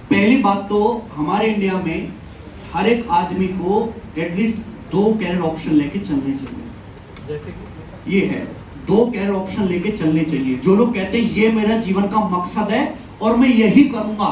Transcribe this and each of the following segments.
पहली बात तो हमारे इंडिया में हर एक आदमी को एटलीस्ट 2 कैरियर ऑप्शन लेके चलने चाहिए। जैसे कि ये है 2 कैरियर ऑप्शन लेके चलने चाहिए। जो लोग कहते हैं ये मेरा जीवन का मकसद है और मैं यही करूंगा,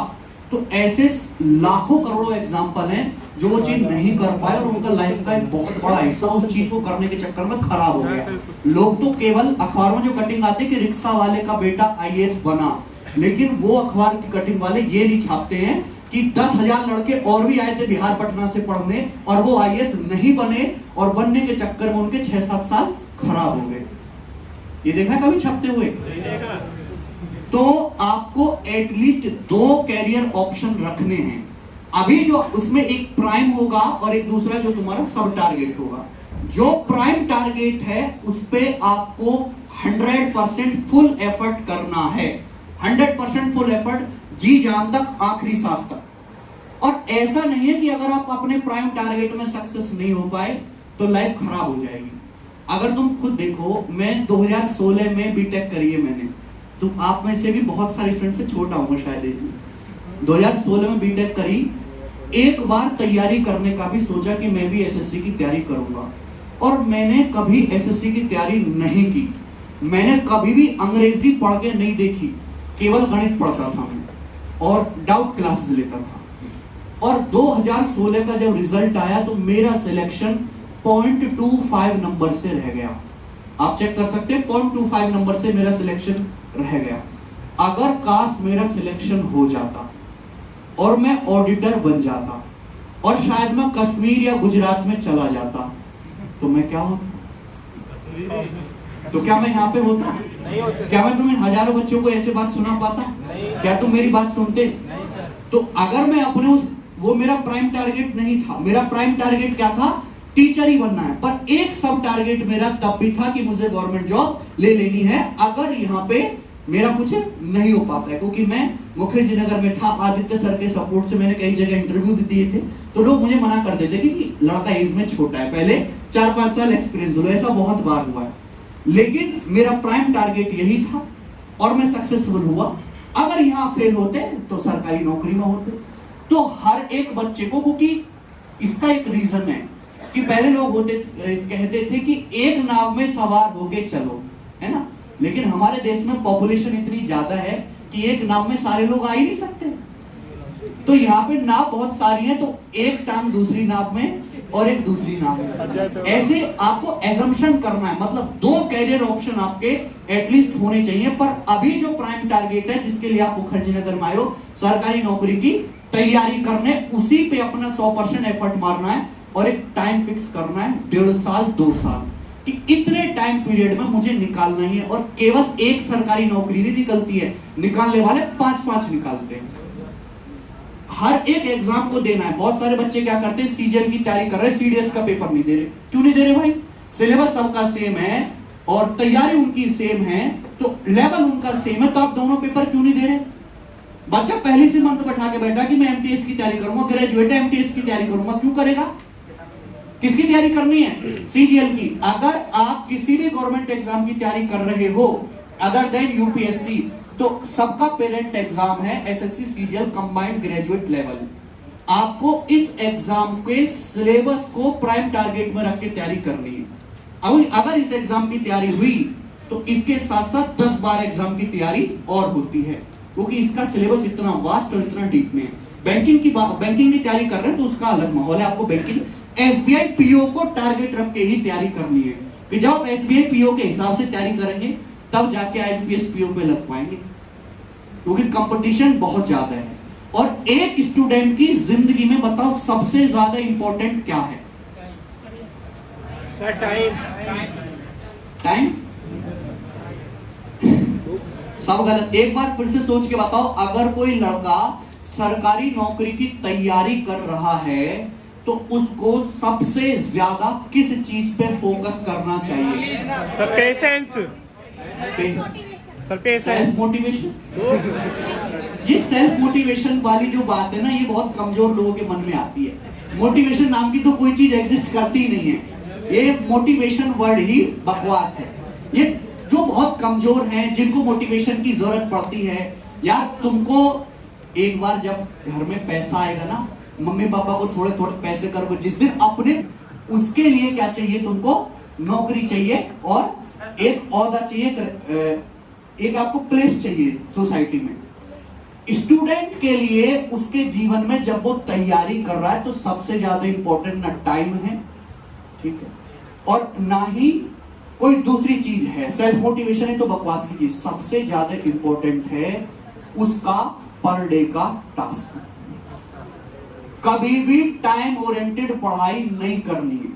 तो ऐसे लाखों करोड़ों एग्जाम्पल हैं जो वो चीज नहीं कर पाए और उनका लाइफ का एक बहुत बड़ा हिस्सा उस चीज को करने के चक्कर में खराब हो गया। लोग तो केवल अखबारों में जो कटिंग आती है कि रिक्शा वाले का बेटा IAS बना, लेकिन वो अखबार की कटिंग वाले ये नहीं छापते हैं कि 10,000 लड़के और भी आए थे बिहार पटना से पढ़ने और वो IAS नहीं बने और बनने के चक्कर में उनके 6-7 साल खराब हो गए। ये देखा कभी छपते हुए? तो आपको एटलीस्ट 2 कैरियर ऑप्शन रखने हैं। अभी जो उसमें एक प्राइम होगा और एक दूसरा जो तुम्हारा सब टारगेट होगा। जो प्राइम टारगेट है उस पे आपको 100% फुल एफर्ट करना है। 100% फुल एफर्ट, जी जान तक, आखिरी सांस तक। और ऐसा नहीं है कि अगर आप अपने प्राइम टारगेट में सक्सेस नहीं हो पाए तो लाइफ खराब हो जाएगी। अगर तुम खुद देखो, मैं 2016 में बीटेक करी है मैंने, तो आप में से भी बहुत सारे स्टूडेंट से छोटा हूँ शायद। 2016 में बीटेक करी, एक बार तैयारी करने का भी सोचा कि मैं भी एसएससी की तैयारी करूंगा, और मैंने कभी एसएससी की तैयारी नहीं की। मैंने कभी भी अंग्रेजी पढ़ के नहीं देखी, केवल गणित पढ़ता था मैं और डाउट क्लासेस लेता था। और 2016 का जब रिजल्ट आया तो मेरा सिलेक्शन 0.25 नंबर से रह गया। आप चेक कर सकते हैं, 0.25 नंबर से मेरा सिलेक्शन रह गया। अगर काश मेरा सिलेक्शन हो जाता और मैं ऑडिटर बन जाता और शायद मैं कश्मीर या गुजरात में चला जाता तो मैं क्या होता? तो क्या मैं यहाँ पे होता? नहीं होते। क्या मैं तुम्हें हजारों बच्चों को ऐसे बात सुना पाता? क्या तुम मेरी बात सुनते? नहीं सर। तो अगर मैं अपने वो मेरा प्राइम टारगेट नहीं था। मेरा प्राइम टारगेट क्या था? टीचर ही बनना है। पर एक सब टारगेट मेरा तब भी था कि मुझे गवर्नमेंट जॉब ले लेनी है अगर यहाँ पे मेरा कुछ नहीं हो पाता है। क्योंकि मैं मुखर्जी नगर में था, आदित्य सर के सपोर्ट से मैंने कई जगह इंटरव्यू भी दिए थे, तो लोग मुझे मना कर देते कि लड़का एज में छोटा है, पहले 4-5 साल एक्सपीरियंस लो। ऐसा बहुत बार हुआ है, लेकिन मेरा प्राइम टारगेट यही था और मैं सक्सेसफुल हुआ। अगर यहाँ फेल होते तो सरकारी नौकरी में होते। तो हर एक बच्चे को, क्योंकि इसका एक रीजन है कि पहले लोग कहते थे कि एक नाव में सवार होके चलो, है ना, लेकिन हमारे देश में पॉपुलेशन इतनी ज्यादा है कि एक नाव में सारे लोग आ ही नहीं सकते। तो यहाँ पे नाव बहुत सारी है, तो एक टांग दूसरी नाव में और एक दूसरी नाव में, ऐसे आपको एजम्पशन करना है। मतलब 2 कैरियर ऑप्शन आपके एटलीस्ट होने चाहिए। पर अभी जो प्राइम टारगेट है जिसके लिए आप मुखर्जी नगर में आए हो, सरकारी नौकरी की तैयारी करने, उसी पे अपना 100% एफर्ट मारना है और एक टाइम फिक्स करना है, 1.5 साल 2 साल, कि इतने टाइम पीरियड में मुझे निकालना ही है। और केवल एक सरकारी नौकरी नहीं निकलती है, निकालने वाले 5-5 निकालते हैं। हर एक एग्जाम को देना है। बहुत सारे बच्चे क्या करते हैं, सीजीएल की तैयारी कर रहे हैं, सीडीएस का पेपर नहीं दे रहे। क्यों नहीं दे रहे भाई? सिलेबस सबका सेम है और तैयारी उनकी सेम है, तो लेवल उनका सेम है, तो आप दोनों पेपर क्यों नहीं दे रहे? बच्चा पहले से मन बैठा के बैठा कि मैं एमटीएस की तैयारी करूंगा, ग्रेजुएट है, एमटीएस की तैयारी करूंगा। क्यों करेगा? किसकी तैयारी करनी है? सीजीएल की। अगर आप किसी भी गवर्नमेंट एग्जाम की तैयारी कर रहे हो अदर देन यूपीएससी, तो सबका पेरेंट एग्जाम है SSC CGL combined graduate level. आपको इस एग्जाम के सिलेबस को प्राइम टारगेट में रख के तैयारी करनी है। अगर इस एग्जाम की तैयारी हुई तो इसके साथ साथ 10-12 एग्जाम की तैयारी और होती है, क्योंकि इसका सिलेबस इतना वास्ट और इतना डीप में है। बैंकिंग की तैयारी कर रहे हैं तो उसका अलग माहौल है। आपको बैंकिंग एसबीआई पीओ को टारगेट रख के ही तैयारी करनी है कि जब आप एसबीआई पीओ के हिसाब से तैयारी करेंगे तब जाके आईपीएस पीओ पे लग पाएंगे, क्योंकि कंपटीशन बहुत ज्यादा है। और एक स्टूडेंट की जिंदगी में बताओ सबसे ज्यादा इंपॉर्टेंट क्या है? Sir time. टाइम? सब गलत। एक बार फिर से सोच के बताओ, अगर कोई लड़का सरकारी नौकरी की तैयारी कर रहा है तो उसको सबसे ज्यादा किस चीज पे फोकस करना चाहिए? Sir patience. Sir patience. Self motivation. ये सेल्फ मोटिवेशन वाली जो बात है ना, ये बहुत कमजोर लोगों के मन में आती है। मोटिवेशन नाम की तो कोई चीज एग्जिस्ट करती ही नहीं है। ये मोटिवेशन वर्ड ही बकवास है। ये जो बहुत कमजोर हैं, जिनको मोटिवेशन की जरूरत पड़ती है, यार तुमको एक बार जब घर में पैसा आएगा ना, मम्मी पापा को थोड़े थोड़े पैसे करोगे, जिस दिन अपने, उसके लिए क्या चाहिए तुमको? नौकरी चाहिए और एक ओहदा चाहिए, एक आपको प्लेस चाहिए सोसाइटी में। स्टूडेंट के लिए उसके जीवन में जब वो तैयारी कर रहा है तो सबसे ज्यादा इंपॉर्टेंट ना टाइम है, ठीक है, और ना ही कोई दूसरी चीज है। सेल्फ मोटिवेशन है तो बकवास की चीज, सबसे ज्यादा इंपॉर्टेंट है उसका पर डे का टास्क। कभी भी टाइम ओरिएंटेड पढ़ाई नहीं करनी है।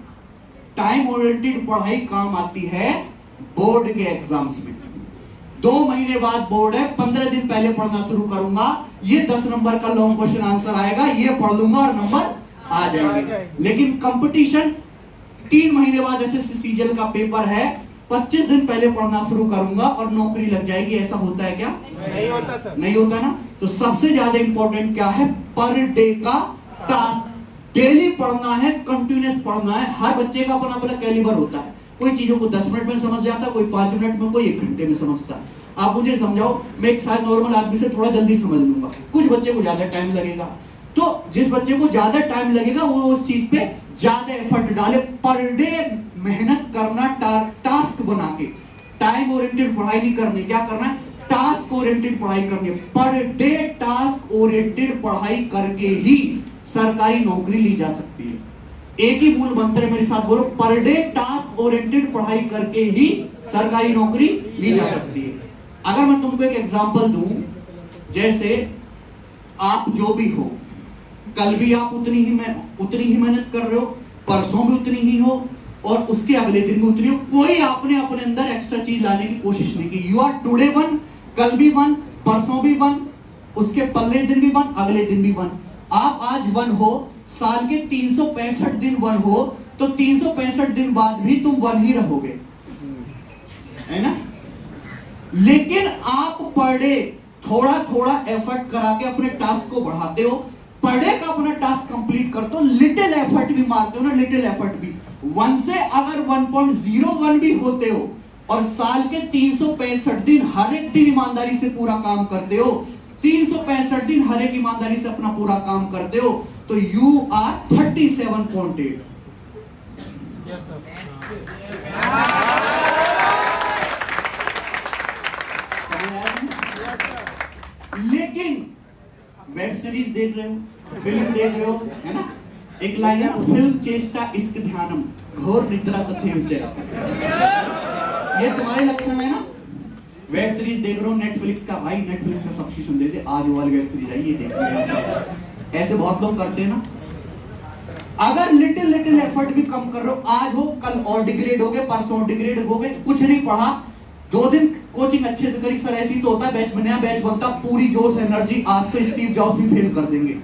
टाइम ओरिएंटेड पढ़ाई काम आती है बोर्ड के एग्जाम्स में। 2 महीने बाद बोर्ड है, 15 दिन पहले पढ़ना शुरू करूंगा, ये 10 नंबर का लॉन्ग क्वेश्चन आंसर आएगा, ये पढ़ लूंगा और नंबर आ जाएंगे। लेकिन कंपटीशन 3 महीने बाद एसएससी सीजीएल का पेपर है, 25 दिन पहले पढ़ना शुरू करूंगा और नौकरी लग जाएगी। ऐसा होता है क्या? नहीं होता सर। नहीं होता ना। तो सबसे ज्यादा इंपॉर्टेंट क्या है? पर डे का टास्क। डेली पढ़ना है, कंटिन्यूअस पढ़ना है। हर बच्चे का अपना अपना कैलिबर होता है। कोई चीजों को 10 मिनट में समझ जाता है, कोई 5 मिनट में, कोई 1 घंटे में समझता है। आप मुझे समझाओ, मैं एक शायद नॉर्मल आदमी से थोड़ा जल्दी समझ लूंगा, कुछ बच्चे को ज्यादा टाइम लगेगा। तो जिस बच्चे को ज्यादा टाइम लगेगा वो उस चीज पे ज्यादा एफर्ट डाले। पर डे मेहनत करना, टास्क बना के। टाइम ओरिएंटेड पढ़ाई नहीं करनी, क्या करना है? टास्क ओरिएंटेड पढ़ाई करनी है। पर डे टास्क ओरिएंटेड पढ़ाई करके ही सरकारी नौकरी ली जा सकती है। एक ही मूल मंत्र है, मेरे साथ बोलो, पर डे टास्क ओरिएंटेड पढ़ाई करके ही सरकारी नौकरी ली जा सकती है। अगर मैं तुमको एक एग्जांपल दूं, जैसे आप जो भी हो, कल भी आप उतनी ही मेहनत कर रहे हो, परसों भी उतनी ही हो, और उसके अगले दिन भी उतनी हो। कोई आपने अपने अंदर एक्स्ट्रा चीज लाने की कोशिश नहीं की। यू आर टुडे 1, कल भी 1, परसों भी 1, उसके पल्ले दिन भी 1, अगले दिन भी 1। आप आज 1 हो, साल के 365 दिन 1 हो, तो 365 दिन बाद भी तुम 1 ही रहोगे, है ना? लेकिन आप पर डे थोड़ा थोड़ा एफर्ट करा के अपने टास्क को बढ़ाते हो। पर डे का अपना टास्क कंप्लीट करते हो, लिटिल एफर्ट भी मारते हो ना, लिटिल एफर्ट भी। 1 से अगर 1.01 भी होते हो और साल के 365 दिन हर एक दिन ईमानदारी से पूरा काम करते हो, 365 दिन हर एक ईमानदारी से अपना पूरा काम करते हो, तो यू आर 37.8। लेकिन वेब सीरीज देख रहे हो, फिल्म देख रहे हो, है ना? एक लाइन है ना, फिल्म चेष्टा इश्क ध्यानम घोर निद्रा तथेव च। ये तुम्हारे लक्षण है ना? वेब सीरीज देख रहे हो नेटफ्लिक्स का, भाई नेटफ्लिक्स का सब्सक्रिप्शन दे दे, आज वो वाली वेब सीरीज आई, ये देख रहे। ऐसे बहुत लोग करते हैं ना। अगर लिटिल एफर्ट भी कम कर रहे हो, आज हो कल और डिग्रेड हो गए, परसों डिग्रेड हो गए, कुछ नहीं पढ़ा, 2 दिन कोचिंग अच्छे से करी, सर ऐसे ही तो होता है, बैच नया बैच बनता, पूरी जोश एनर्जी, आज तो स्टीव जॉब्स भी फेल कर देंगे,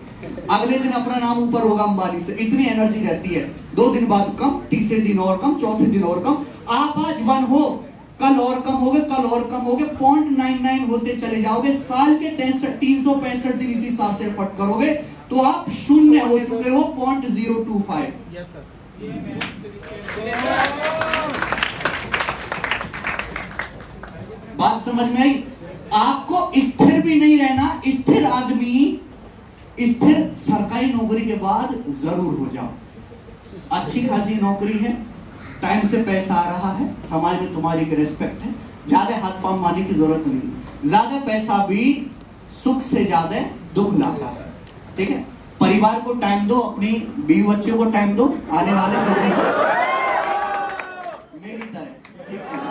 अगले दिन अपना नाम ऊपर होगा अंबानी से, इतनी एनर्जी रहती है। 2 दिन बाद कम, तीसरे दिन और कम, चौथे दिन और कम। आप आज 1 हो, कल और कम हो गए, कल और कम हो गए, 0.99 होते चले जाओगे। साल के 365 दिन इसी हिसाब से एफर्ट करोगे तो आप 0 हो चुके हो, 0.025। बात समझ में आई? आपको स्थिर भी नहीं रहना। स्थिर आदमी स्थिर सरकारी नौकरी के बाद जरूर हो जाओ। अच्छी खासी नौकरी है, टाइम से पैसा आ रहा है, समाज में तुम्हारी एक रेस्पेक्ट है, ज्यादा हाथ पांव मारने की जरूरत नहीं। ज्यादा पैसा भी सुख से ज्यादा दुख लाता है, ठीक है? परिवार को टाइम दो, अपनी बीवी बच्चों को टाइम दो, आने वाले मेरी तरह, ठीक है?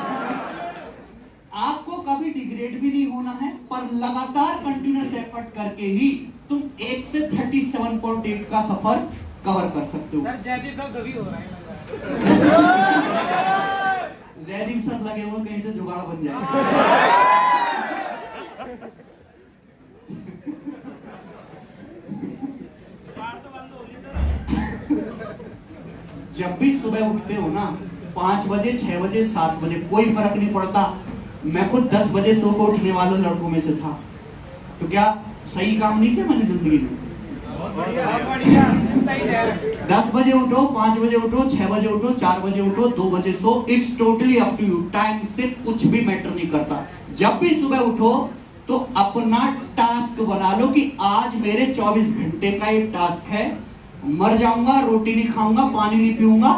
आपको कभी डिग्रेड भी नहीं होना है, पर लगातार कंटिन्यूअस एफर्ट करके ही तुम 1 से 37.8 का सफर कवर कर सकते हो। जैदिक सब लगे हुए, कहीं से जुगाड़ बन जाए। जब भी सुबह उठते हो ना, 5 बजे, 6 बजे, 7 बजे, कोई फर्क नहीं पड़ता। मैं खुद 10 बजे सो को उठने वालों लड़कों में से था। तो क्या सही काम नहीं किया मैंने जिंदगी में? 10 बजे उठो, 5 बजे उठो, 6 बजे उठो, 4 बजे उठो, 2 बजे सो, it's totally up to you. Time से कुछ भी मैटर नहीं करता। जब भी सुबह उठो, तो अपना टास्क बना लो कि आज मेरे 24 घंटे का ये टास्क है, मर जाऊंगा, रोटी नहीं खाऊंगा, पानी नहीं पीऊंगा,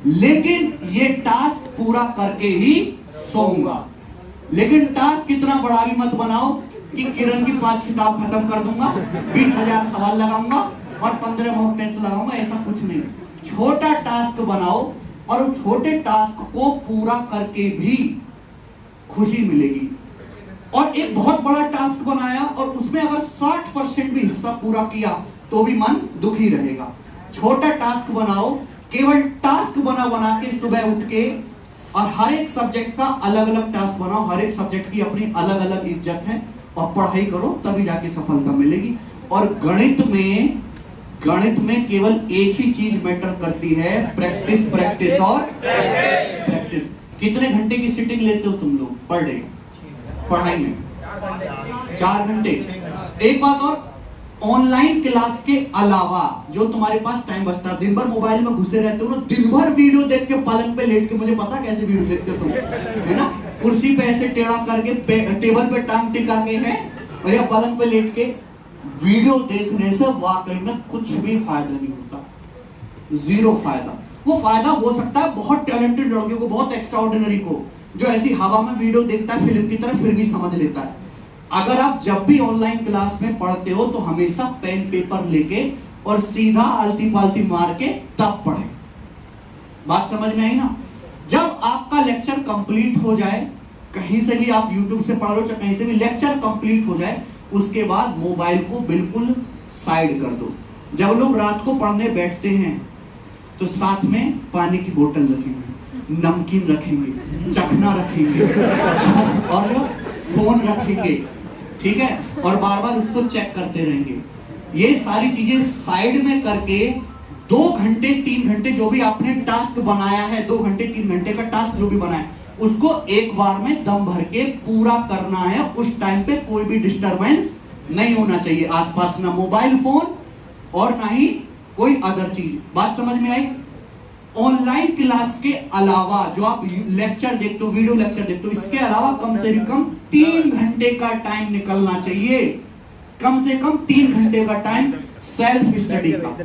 लेकिन ये टास्क पूरा करके ही सोऊंगा। लेकिन टास्क इतना बड़ा भी मत बनाओ कि किरण की 5 किताब खत्म कर दूंगा, 20,000 सवाल लगाऊंगा और 15 मॉक टेस्ट लगाऊंगा, ऐसा कुछ नहीं। छोटा टास्क बनाओ और उस छोटे टास्क को पूरा करके भी खुशी मिलेगी। और एक बहुत बड़ा टास्क बनाया और उसमें अगर 60% भी हिस्सा पूरा किया तो भी मन दुखी रहेगा। छोटा टास्क बनाओ, केवल टास्क बना बना के सुबह उठ के, और हर एक सब्जेक्ट का अलग अलग टास्क बनाओ, हर एक सब्जेक्ट की अपनी अलग अलग इज्जत है, और पढ़ाई करो तभी जाके सफलता मिलेगी। और गणित में केवल एक ही चीज मैटर करती है, प्रैक्टिस प्रैक्टिस और प्रैक्टिस। कितने घंटे की सिटिंग लेते हो तुम लोग पर डे पढ़ाई में? 4 घंटे। एक बात और, ऑनलाइन क्लास के अलावा जो तुम्हारे पास टाइम बचता है, दिन भर मोबाइल में घुसे रहते हो ना, दिन भर वीडियो देख के पलंग पे लेट के, मुझे पता कैसे वीडियो देखते हो तुम, है ना, कुर्सी पे ऐसे टेढ़ा करके, टेबल पे टांग टिका के है, और या पलंग पे लेट के वीडियो देखने से वाकई में कुछ भी फायदा नहीं होता, 0 फायदा। वो फायदा हो सकता है बहुत टैलेंटेड लड़कियों को, बहुत एक्स्ट्राऑर्डिनरी को, जो ऐसी हवा में वीडियो देखता है फिल्म की तरह, फिर भी समझ लेता है। अगर आप जब भी ऑनलाइन क्लास में पढ़ते हो तो हमेशा पेन पेपर लेके और सीधा आलती पालती मार के तब पढ़ें। बात समझ में आई ना? जब आपका लेक्चर कंप्लीट हो जाए, कहीं से भी आप यूट्यूब से पढ़ रहे हो, कहीं से भी लेक्चर कंप्लीट हो जाए, उसके बाद मोबाइल को बिल्कुल साइड कर दो। जब लोग रात को पढ़ने बैठते हैं तो साथ में पानी की बोतल रखेंगे, नमकीन रखेंगे, चखना रखेंगे और फोन रखेंगे, ठीक है, और बार बार उसको चेक करते रहेंगे। ये सारी चीजें साइड में करके 2 घंटे 3 घंटे जो भी आपने टास्क बनाया है, 2 घंटे 3 घंटे का टास्क जो भी बनाया, उसको एक बार में दम भर के पूरा करना है। उस टाइम पे कोई भी डिस्टरबेंस नहीं होना चाहिए आसपास, ना मोबाइल फोन और ना ही कोई अदर चीज। बात समझ में आई? ऑनलाइन क्लास के अलावा जो आप लेक्चर देखते हो, वीडियो लेक्चर देखते हो, इसके अलावा कम से कम 3 घंटे का टाइम निकलना चाहिए, कम से कम 3 घंटे का टाइम सेल्फ स्टडी का।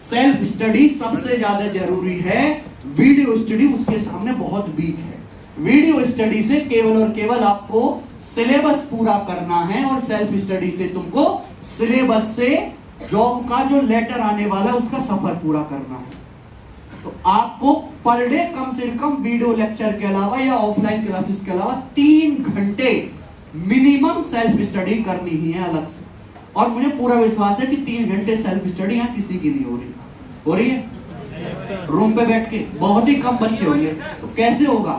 सेल्फ स्टडी सबसे ज्यादा जरूरी है, वीडियो स्टडी उसके सामने बहुत वीक है। वीडियो स्टडी से केवल और केवल आपको सिलेबस पूरा करना है, और सेल्फ स्टडी से तुमको सिलेबस से जॉब का जो लेटर आने वाला है उसका सफर पूरा करना है। तो आपको पर डे कम से कम वीडियो लेक्चर के अलावा या ऑफलाइन क्लासेस के अलावा 3 घंटे मिनिमम सेल्फ स्टडी करनी ही है अलग से। और मुझे पूरा विश्वास है कि 3 घंटे सेल्फ स्टडी यहाँ किसी की नहीं हो रही है? रूम पे बैठ के बहुत ही कम बच्चे होंगे। तो कैसे होगा?